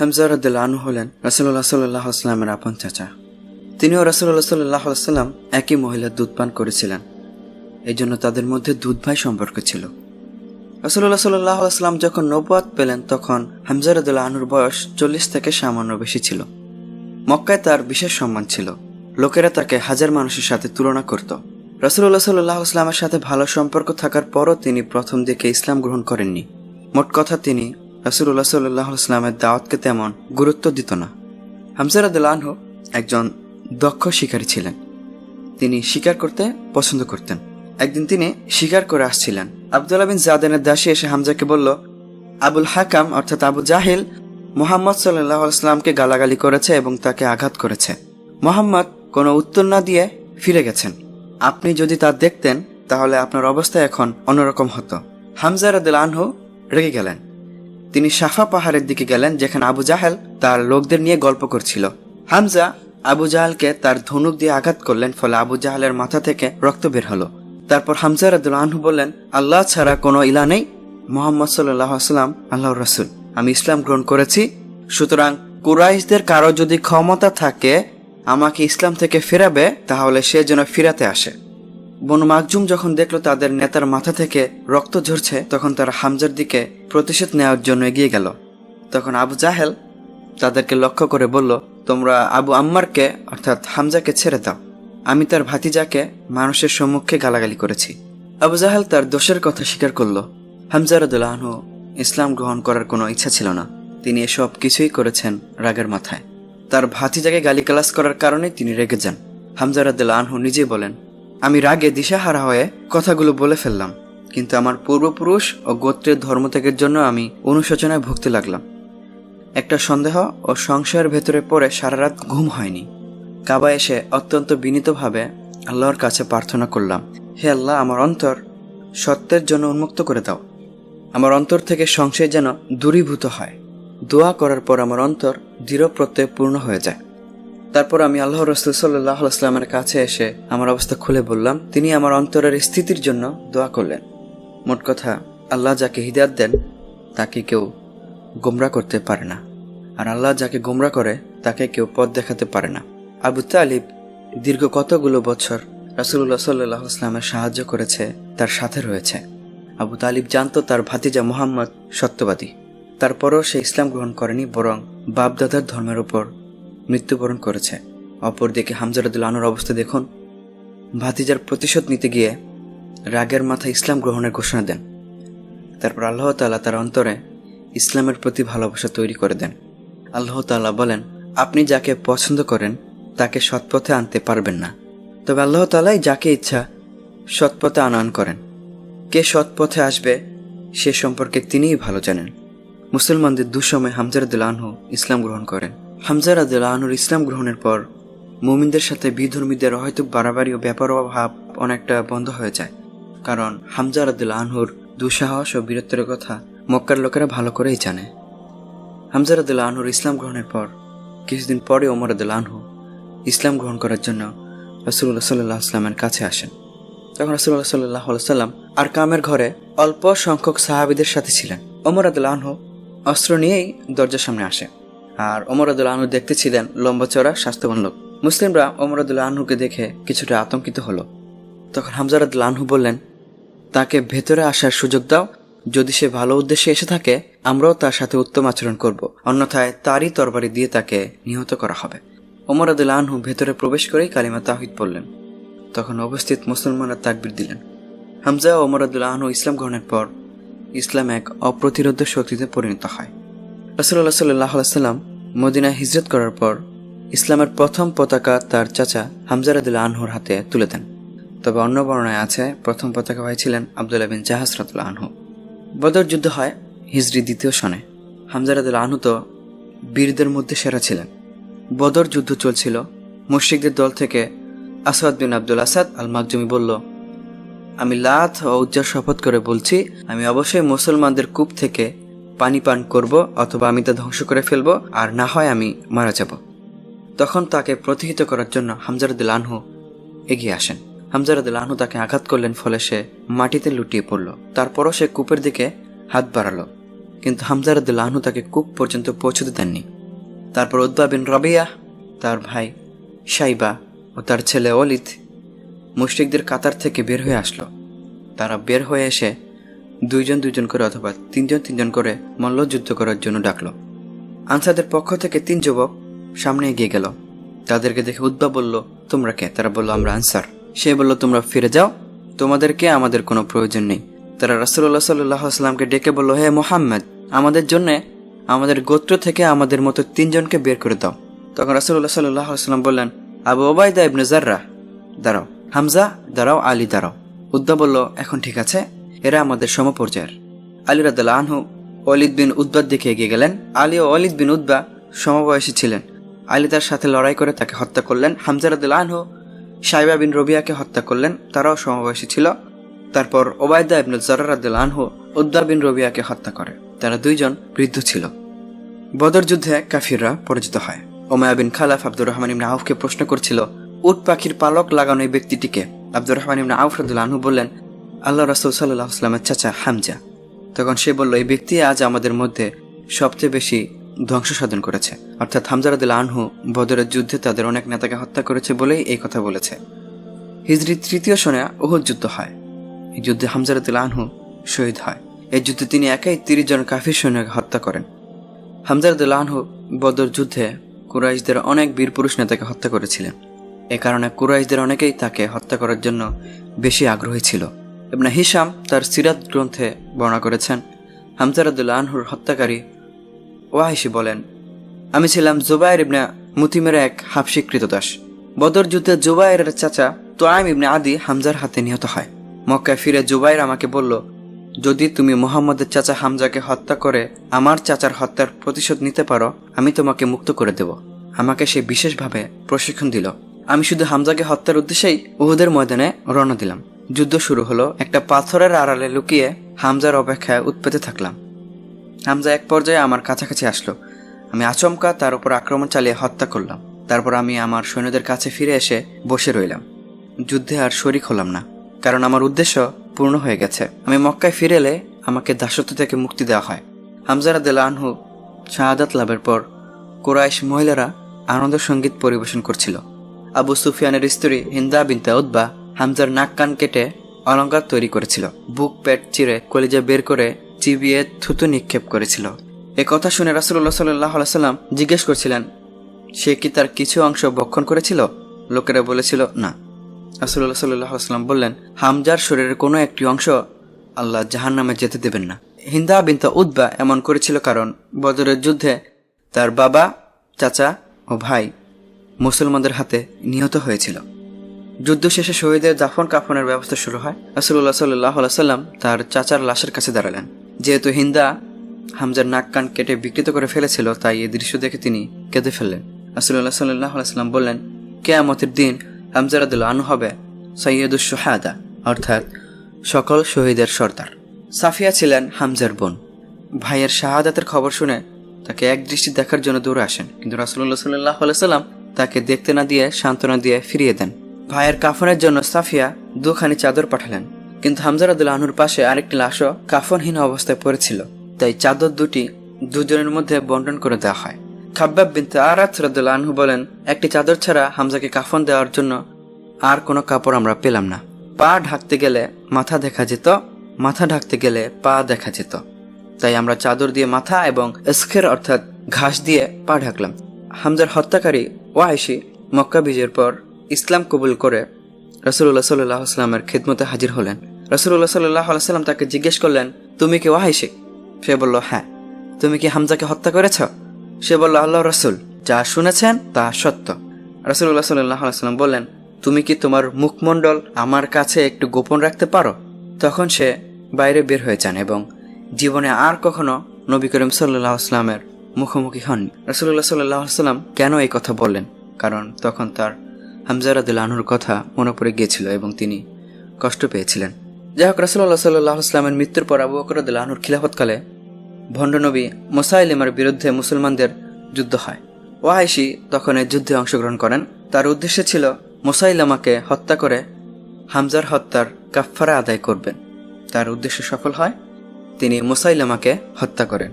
হামজা রাদিয়াল্লাহু আনহু হলেন রাসূলুল্লাহ সাল্লাল্লাহু আলাইহি ওয়াসাল্লামের আপন চাচা। তিনিও রাসূলুল্লাহ সাল্লাল্লাহু আলাইহি ওয়াসাল্লাম একই মহিলার দুধ পান করেছিলেন, এই জন্য তাদের মধ্যে দুধ ভাই সম্পর্ক ছিল। রাসূলুল্লাহ সাল্লাল্লাহু আলাইহি ওয়াসাল্লাম যখন নবুয়ত পেলেন তখন হামজা রাদিয়াল্লাহু আনহুর বয়স 40 থেকে সামান্য বেশি ছিল। মক্কায় তার বিশেষ সম্মান ছিল, লোকেরা তাকে হাজার মানুষের সাথে তুলনা করত। রাসূলুল্লাহ সাল্লাল্লাহু আলাইহি ওয়াসাল্লামের সাথে ভালো সম্পর্ক থাকার পরও তিনি প্রথম দিকে ইসলাম গ্রহণ করেননি। মোট কথা, তিনি রাসূলুল্লাহ সাল্লাল্লাহু আলাইহি ওয়াসাল্লামের দাওয়াতকে তেমন গুরুত্ব দিত না। হামজা রাদিয়াল্লাহু আনহু একজন দক্ষ শিকারী ছিলেন। তিনি শিকার করতে পছন্দ করতেন। একদিন তিনি শিকার করে আসছিলেন। আব্দুল্লাহ বিন জাদেনের দাসী এসে হামজাকে বলল, আবুল হাকাম অর্থাৎ আবু জাহিল মুহাম্মদ সাল্লাল্লাহু আলাইহি ওয়াসাল্লামকে গালাগালি করেছে এবং তাকে আঘাত করেছে। মুহাম্মদ কোনো উত্তর না দিয়ে ফিরে গেছেন। আপনি যদি তা দেখতেন তাহলে আপনার অবস্থা এখন অন্যরকম হতো। হামজা রাদিয়াল্লাহু আনহু রেগে গেলেন। তিনি সাফা পাহাড়ের দিকে গেলেন, যেখানে আবু জাহেল তার লোকদের নিয়ে গল্প করছিল। হামজা আবু জাহেলকে তার ধনুক দিয়ে আঘাত করলেন, ফলে আবু জাহেলের মাথা থেকে রক্ত বের হলো। তারপর হামজা রাদিয়াল্লাহু আনহু বললেন, আল্লাহ ছাড়া কোনো ইলাহ নেই, মুহাম্মদ সাল্লাল্লাহু আলাইহি ওয়াসাল্লাম আল্লাহর রাসূল। আমি ইসলাম গ্রহণ করেছি, সুতরাং কুরাইশদের কারো যদি ক্ষমতা থাকে আমাকে ইসলাম থেকে ফেরাবে তাহলে সে যেন ফিরাতে আসে। বনু মাকজুম যখন দেখলো তাদের নেতার মাথা থেকে রক্ত ঝরছে, তখন তারা হামজার দিকে প্রতিশোধ নেওয়ার জন্য এগিয়ে গেল। তখন আবু জাহেল তাদেরকে লক্ষ্য করে বলল, তোমরা আবু আম্মারকে অর্থাৎ হামজাকে ছেড়ে দাও, আমি তার ভাতিজাকে মানুষের সম্মুখে গালাগালি করেছি। আবু জাহেল তার দোষের কথা স্বীকার করল। হামজা রাদিয়াল্লাহু আনহু ইসলাম গ্রহণ করার কোনো ইচ্ছা ছিল না। তিনি এসব কিছুই করেছেন রাগের মাথায়। তার ভাতিজাকে গালিগালাজ করার কারণে তিনি রেগে যান। হামজা রাদিয়াল্লাহু আনহু নিজে বলেন, আমি রাগে দিশাহারা হয়ে কথাগুলো বলে ফেললাম, কিন্তু আমার পূর্বপুরুষ ও গোত্রের ধর্মত্যাগের জন্য আমি অনুশোচনায় ভুগতে লাগলাম। একটা সন্দেহ ও সংশয়ের ভেতরে পড়ে সারা রাত ঘুম হয়নি। কাবা এসে অত্যন্ত বিনীতভাবে আল্লাহর কাছে প্রার্থনা করলাম, হে আল্লাহ, আমার অন্তর সত্যের জন্য উন্মুক্ত করে দাও। আমার অন্তর থেকে সংশয় যেন দূরীভূত হয়। দোয়া করার পর আমার অন্তর দৃঢ় প্রত্যয় পূর্ণ হয়ে যায়। তারপর আমি আল্লাহর রাসূল সাল্লাল্লাহু আলাইহি ওয়াসাল্লামের কাছে এসে আমার অবস্থা খুলে বললাম। তিনি আমার অন্তরের স্থিতির জন্য দোয়া করলেন। মোট কথা, আল্লাহ যাকে হিদায়াত দেন তাকে কেউ গোমরা করতে পারে না, আর আল্লাহ যাকে গোমরা করে তাকে কেউ পথ দেখাতে পারে না। আবু তালিব দীর্ঘ কতগুলো বছর রাসূলুল্লাহ সাল্লাল্লাহু আলাইহি ওয়াসাল্লামের সাহায্য করেছে, তার সাথে রয়েছে। আবু তালিব জানতো তার ভাতিজা মুহাম্মদ সত্যবাদী। তারপরও সে ইসলাম গ্রহণ করেনি, বরং বাপদাদার ধর্মের উপর মৃত্যুবরণ করেছে। অপরদিকে হামজা রাদিয়াল্লাহু আনহুর অবস্থা দেখুন। ভাতিজার প্রতিশোধ নিতে গিয়ে রাগের মাথায় ইসলাম গ্রহণের ঘোষণা দেন। তারপর আল্লাহ তাআলা তার অন্তরে ইসলামের প্রতি ভালোবাসা তৈরি করে দেন। আল্লাহ তাআলা বলেন, আপনি যাকে পছন্দ করেন তাকে সৎপথে আনতে পারবেন না, তবে আল্লাহ তাআলাই যাকে ইচ্ছা সৎপথে আনয়ন করেন। কে সৎপথে আসবে সে সম্পর্কে তিনিই ভালো জানেন। মুসলমানদের দুঃসময় হামজা রাদিয়াল্লাহু আনহু ইসলাম গ্রহণ করেন। হামজা রাদিয়াল্লাহু আনহুর ইসলাম গ্রহণের পর মুমিনদের সাথে বিধর্মীদের হয়তো বাড়াবাড়ি ও বেপরোয়া ভাব অনেকটা বন্ধ হয়ে যায়, কারণ হামজা রাদিয়াল্লাহু আনহুর দুঃসাহস ও বীরত্বের কথা মক্কার লোকেরা ভালো করেই জানে। হামজা রাদিয়াল্লাহু আনহুর ইসলাম গ্রহণের পর কিছুদিন পরে ওমর রাদিয়াল্লাহু আনহু ইসলাম গ্রহণ করার জন্য রাসূলুল্লাহ সাল্লাল্লাহু আলাইহি ওয়াসাল্লামের কাছে আসেন। তখন রাসূলুল্লাহ সাল্লাল্লাহু আলাইহি ওয়াসাল্লাম আরকামের ঘরে অল্প সংখ্যক সাহাবীদের সাথে ছিলেন। ওমর রাদিয়াল্লাহু আনহু অস্ত্র নিয়েই দরজার সামনে আসে, আর ওমর রাদিয়াল্লাহু আনহু দেখতে ছিলেন লম্বা চড়া স্বাস্থ্যবান লোক। মুসলিমরা ওমর রাদিয়াল্লাহু আনহুকে দেখে কিছুটা আতঙ্কিত হলো। তখন হামজা রাদিয়াল্লাহু আনহু বললেন, তাকে ভেতরে আসার সুযোগ দাও, যদি সে ভালো উদ্দেশ্যে এসে থাকে আমরাও তার সাথে উত্তম আচরণ করব, অন্যথায় তারই তরবারি দিয়ে তাকে নিহত করা হবে। ওমর রাদিয়াল্লাহু আনহু ভেতরে প্রবেশ করেই কালিমা তাওহীদ পড়লেন। তখন উপস্থিত মুসলমানরা তাকবীর দিলেন। হামজা ও ওমর রাদিয়াল্লাহু আনহু ইসলাম গ্রহণের পর ইসলাম এক অপ্রতিরোধ্য শক্তিতে পরিণত হয়। রাসূলুল্লাহ সাল্লাল্লাহু আলাইহি ওয়াসাল্লাম মদিনায় হিজরত করার পর ইসলামের প্রথম পতাকা তার চাচা হামজা রাদিয়াল্লাহু আনহুর হাতে তুলে দেন। তবে অন্য বর্ণনায় আছে প্রথম পতাকা হয়েছিলেন আব্দুল্লাহ বিন জাহাশ রাদিয়াল্লাহু আনহু। বদর যুদ্ধ হয় হিজরি 2য় সনে। হামজা রাদিয়াল্লাহু আনহু তো বীরদের মধ্যে সেরা ছিলেন। বদর যুদ্ধ চলছিল। মুশরিকদের দল থেকে আসাদ বিন আব্দুল আসাদ আল মাকজুমি বলল, আমি লাত ও উজ্জার শপথ করে বলছি, আমি অবশ্যই মুসলমানদের কূপ থেকে পানি পান করব, অথবা আমি তা ধ্বংস করে ফেলব, আর না হয় আমি মারা যাব। তখন তাকে প্রতিহিত করার জন্য হামজা রাদিয়াল্লাহু আনহু এগিয়ে আসেন। হামজা রাদিয়াল্লাহু আনহু তাকে আঘাত করলেন, ফলে সে মাটিতে লুটিয়ে পড়ল। তারপরও সে কূপের দিকে হাত বাড়ালো, কিন্তু হামজা রাদিয়াল্লাহু আনহু তাকে কূপ পর্যন্ত পৌঁছতে দেননি। তারপর উতবা বিন রবিয়া, তার ভাই সাইবা ও তার ছেলে অলিদ মুশরিকদের কাতার থেকে বের হয়ে আসলো। তারা বের হয়ে এসে দুইজন করে অথবা তিনজন করে মল্লযুদ্ধ করার জন্য ডাকলো। আনসারদের পক্ষ থেকে 3 যুবক সামনে এগিয়ে গেল। তাদেরকে দেখে উতবা বলল, তোমরা কে? তারা বলল, আমরা আনসার। সে বলল, তোমরা ফিরে যাও, তোমাদেরকে আমাদের কোনো প্রয়োজন নেই। তারা রাসূলুল্লাহ সাল্লাল্লাহু আলাইহি ওয়াসাল্লামকে ডেকে বলল, হে মুহাম্মদ, আমাদের জন্য আমাদের গোত্র থেকে আমাদের মতো 3 জনকে বের করে দাও। তখন রাসূলুল্লাহ সাল্লাল্লাহু আলাইহি ওয়াসাল্লাম বললেন, আবু উবাইদা ইবনে জাররাহ দাঁড়াও, হামজা দাঁড়াও, আলী দাঁড়াও। উতবা বলল, এখন ঠিক আছে, এরা আমাদের সমপর্যায়ের। আলী রাদিয়াল্লাহু আনহু ওয়ালিদ বিন উতবার দিকে এগিয়ে গেলেন। আলী ও ওয়ালিদ বিন উতবা সমবয়সী ছিলেন। আলী তার সাথে লড়াই করে তাকে হত্যা করলেন। হামজা রাদিয়াল্লাহু আনহু সাইবা বিন রবিয়াকে হত্যা করলেন, তারাও সমবয়সী ছিল। তারপর ওবায়দা ইবনে জাররাহ রাদিয়াল্লাহু আনহু উতবা বিন রবিয়াকে হত্যা করে। তারা 2 জন বৃদ্ধ ছিল। বদর যুদ্ধে কাফিররা পরাজিত হয়। উমাইয়া বিন খালাফ আব্দুর রহমান ইবনে আউফকে প্রশ্ন করছিল, উট পাখির পালক লাগানো এই ব্যক্তিটিকে? আব্দুর রহমান ইবনে আউফ রাদিয়াল্লাহু আনহু বললেন, আল্লাহ রাসূল সাল্লাল্লাহু আলাইহি ওয়াসাল্লামের চাচা হামজা। তখন সে বলল, এই ব্যক্তি আজ আমাদের মধ্যে সবচেয়ে বেশি ধ্বংস সাধন করেছে। অর্থাৎ হামজা রাদিয়াল্লাহু আনহু বদরের যুদ্ধে তাদের অনেক নেতাকে হত্যা করেছে বলেই এই কথা বলেছে। হিজরি 3য় সনে উহুদ যুদ্ধ হয়। এই যুদ্ধে হামজা রাদিয়াল্লাহু আনহু শহীদ হয়। এই যুদ্ধে তিনি একাই 30 জন কাফির সৈন্যকে হত্যা করেন। হামজা রাদিয়াল্লাহু আনহু বদর যুদ্ধে কুরাইশদের অনেক বীর পুরুষ নেতাকে হত্যা করেছিলেন। এ কারণে কুরাইশদের অনেকেই তাকে হত্যা করার জন্য বেশি আগ্রহী ছিল। ইবনে হিশাম তার সিরাত গ্রন্থে বর্ণনা করেছেন, হামজা রাদিয়াল্লাহু আনহুর হত্যাকারী ওয়াহিশি বলেন, আমি ছিলাম জুবাইর ইবনে মুতিমের এক হাবশী কৃতদাস। বদর যুদ্ধে জুবাইরের চাচা তুআইম ইবনে আদি হামজার হাতে নিহত হয়। মক্কায় ফিরে জুবাইর আমাকে বলল, যদি তুমি মুহাম্মদের চাচা হামজাকে হত্যা করে আমার চাচার হত্যার প্রতিশোধ নিতে পারো, আমি তোমাকে মুক্ত করে দেব। আমাকে সে বিশেষভাবে প্রশিক্ষণ দিল। আমি শুধু হামজাকে হত্যার উদ্দেশ্যেই উহুদের ময়দানে রওনা দিলাম। যুদ্ধ শুরু হলো। একটা পাথরের আড়ালে লুকিয়ে হামজার অপেক্ষায় উৎপেতে থাকলাম। হামজা এক পর্যায়ে আমার কাছাকাছি আসলো। আমি আচমকা তার উপর আক্রমণ চালিয়ে হত্যা করলাম। তারপর আমি আমার সৈন্যদের কাছে ফিরে এসে বসে রইলাম। যুদ্ধে আর শরিক হলাম না, কারণ আমার উদ্দেশ্য পূর্ণ হয়ে গেছে। আমি মক্কায় ফিরে এলে আমাকে দাসত্ব থেকে মুক্তি দেওয়া হয়। হামজা রাদিয়াল্লাহু আনহু শাহাদাত লাভের পর কুরাইশ মহিলারা আনন্দ সঙ্গীত পরিবেশন করছিল। আবু সুফিয়ানের স্ত্রী হিন্দা বিনতে উতবা হামজার নাক কান কেটে অলঙ্কার তৈরি করেছিল। বুক পেট চিরে কলিজা বের করে চিবিয়ে থুতু নিক্ষেপ করেছিল। এ কথা শুনে রাসূলুল্লাহ সাল্লাল্লাহু আলাইহি ওয়াসাল্লাম জিজ্ঞেস করছিলেন, সে কি তার কিছু অংশ ভক্ষণ করেছিল? লোকেরা বলেছিল, না। রাসূলুল্লাহ সাল্লাল্লাহু আলাইহি ওয়াসাল্লাম বললেন, হামজার শরীরের কোনো একটি অংশ আল্লাহ জাহান্নামে যেতে দেবেন না। হিন্দা বিনতে উতবা এমন করেছিল কারণ বদরের যুদ্ধে তার বাবা, চাচা ও ভাই মুসলমানদের হাতে নিহত হয়েছিল। যুদ্ধ শেষে শহীদের দাফন কাফনের ব্যবস্থা শুরু হয়। রাসূলুল্লাহ সাল্লাল্লাহু আলাইহি ওয়াসাল্লাম তার চাচার লাশের কাছে দাঁড়ালেন। যেহেতু হিন্দা হামজার নাক কান কেটে বিকৃত করে ফেলেছিল, তাই এই দৃশ্য দেখে তিনি কেঁদে ফেললেন। রাসূলুল্লাহ সাল্লাল্লাহু আলাইহি ওয়াসাল্লাম বললেন, কিয়ামতের দিন হামজা রাদিয়াল্লাহু আনহু হবে সাইয়্যিদুশ শুহাদা, অর্থাৎ সকল শহীদের সর্দার। সাফিয়া ছিলেন হামজার বোন। ভাইয়ের শাহাদাতের খবর শুনে তাকে এক দৃষ্টি দেখার জন্য দৌড়ে আসেন, কিন্তু রাসূলুল্লাহ সাল্লাল্লাহু আলাইহি ওয়াসাল্লাম তাকে দেখতে না দিয়ে সান্ত্বনা দিয়ে ফিরিয়ে দেন। ভাইয়ের কাফনের জন্য সাফিয়া 2খানি চাদর পাঠালেন, কিন্তু হামজা রাদিয়াল্লাহু আনহুর পাশে আরেকটি লাশও কাফনহীন অবস্থায় পড়েছিল, তাই চাদর দুটি দুজনের মধ্যে বন্টন করে দেওয়া হয়। খাব্বাব বিনতে আরাত রাদিয়াল্লাহু আনহু বলেন, একটি চাদর ছাড়া হামজাকে কাফন দেওয়ার জন্য আর কোনো কাপড় আমরা পেলাম না। পা ঢাকতে গেলে মাথা দেখা যেত, মাথা ঢাকতে গেলে পা দেখা যেত, তাই আমরা চাদর দিয়ে মাথা এবং ইসখের অর্থাৎ ঘাস দিয়ে পা ঢাকলাম। হামজার হত্যাকারী ওয়াহিশি মক্কা বিজয়ের পর ইসলাম কবুল করে রাসূলুল্লাহ সাল্লাল্লাহু আলাইহি ওয়াসাল্লামের খিদমতে হাজির হলেন। রাসূলুল্লাহ সাল্লাল্লাহু আলাইহি ওয়াসাল্লাম তাকে জিজ্ঞেস করলেন, তুমি কি ওয়াহিশি? সে বলল, হ্যাঁ। তুমি কি হামজাকে হত্যা করেছ? সে বলল, আল্লাহর রাসূল, যা শুনেছেন তা সত্য। রাসূলুল্লাহ সাল্লাল্লাহু আলাইহি ওয়াসাল্লাম বললেন, তুমি কি তোমার মুখমণ্ডল আমার কাছে একটু গোপন রাখতে পারো? তখন সে বাইরে বের হয়ে যান এবং জীবনে আর কখনো নবী করিম সাল্লাল্লাহু আলাইহি ওয়াসাল্লামের মুখোমুখি হননি। রাসূলুল্লাহ সাল্লাল্লাহু আলাইহি ওয়াসাল্লাম কেন এই কথা বললেন? কারণ তখন তার হামজা রাদিয়াল্লাহু আনহুর কথা মনে পড়ে গিয়েছিল এবং তিনি কষ্ট পেয়েছিলেন। যাই হোক, রাসূলুল্লাহ সাল্লাল্লাহু আলাইহি ওয়াসাল্লামের মৃত্যুর পর আবু বকর রাদিয়াল্লাহু আনহুর খিলাফতকালে ভণ্ড নবী মুসাইলিমার বিরুদ্ধে মুসলমানদের যুদ্ধ হয়। ওয়াহিশি তখন এই যুদ্ধে অংশগ্রহণ করেন। তার উদ্দেশ্য ছিল মুসাইলামাকে হত্যা করে হামজার হত্যার কাফফারা আদায় করবেন। তার উদ্দেশ্য সফল হয়, তিনি মুসাইলামাকে হত্যা করেন।